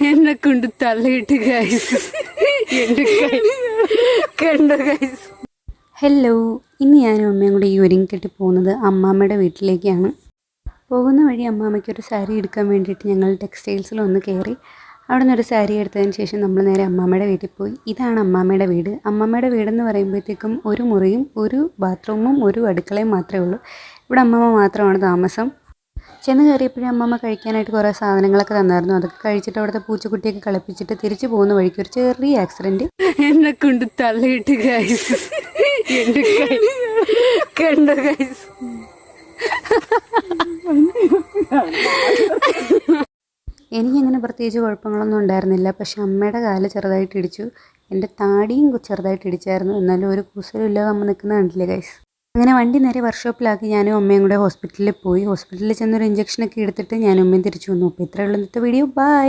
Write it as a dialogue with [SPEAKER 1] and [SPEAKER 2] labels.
[SPEAKER 1] എന്നെ കൊണ്ട് തള്ളിയിട്ട് ഗൈസ് എൻ്റെ കണ്ടോ ഗൈസ്. ഹലോ, ഇന്ന് ഞാനും അമ്മയും കൂടി ഈ ഒരുങ്ങിക്കെട്ടി പോകുന്നത് അമ്മാമ്മയുടെ വീട്ടിലേക്കാണ്. പോകുന്ന വഴി അമ്മാമ്മയ്ക്കൊരു സാരി എടുക്കാൻ വേണ്ടിയിട്ട് ഞങ്ങൾ ടെക്സ്റ്റൈൽസിലൊന്ന് കയറി. അവിടെ നിന്നൊരു സാരി എടുത്തതിന് ശേഷം നമ്മൾ നേരെ അമ്മാമ്മയുടെ വീട്ടിൽ പോയി. ഇതാണ് അമ്മാമ്മയുടെ വീട്. അമ്മാമ്മയുടെ വീടെന്ന് പറയുമ്പോഴത്തേക്കും ഒരു മുറിയും ഒരു ബാത്റൂമും ഒരു അടുക്കളയും മാത്രമേ ഉള്ളൂ. ഇവിടെ അമ്മാമ്മ മാത്രമാണ് താമസം. ചെന്ന് കയറിയപ്പോഴും അമ്മമ്മ കഴിക്കാനായിട്ട് കുറേ സാധനങ്ങളൊക്കെ തന്നായിരുന്നു. അതൊക്കെ കഴിച്ചിട്ട് അവിടുത്തെ പൂച്ചക്കുട്ടിയൊക്കെ കളിപ്പിച്ചിട്ട് തിരിച്ചു പോകുന്ന വഴിക്ക് ഒരു ചെറിയ ആക്സിഡൻറ്റ്. എന്നെ കൊണ്ട് തള്ളിയിട്ട് ഗൈസ് എൻ്റെ കണ്ടോ ഗൈസ്. എനിക്കങ്ങനെ പ്രത്യേകിച്ച് കുഴപ്പങ്ങളൊന്നും ഉണ്ടായിരുന്നില്ല. പക്ഷെ അമ്മയുടെ കാല് ചെറുതായിട്ട് ഇടിച്ചു. എൻ്റെ താടിയും ചെറുതായിട്ട് ഇടിച്ചായിരുന്നു. എന്നാലും ഒരു കുസലും ഇല്ലാതെ അമ്മ നിൽക്കുന്ന കണ്ടില്ലേ ഗൈസ്. അങ്ങനെ വണ്ടി നേരെ വർക്ക്ഷോപ്പിലാക്കി ഞാനും അമ്മയും കൂടെ ഹോസ്പിറ്റലിൽ പോയി. ഹോസ്പിറ്റലിൽ ചെന്നൊരു ഇഞ്ചക്ഷനൊക്കെ എടുത്തിട്ട് ഞാനും അമ്മയും തിരിച്ചു വന്നു. അപ്പോൾ ഇത്രയുള്ള ഇന്നത്തെ വീഡിയോ. ബൈ.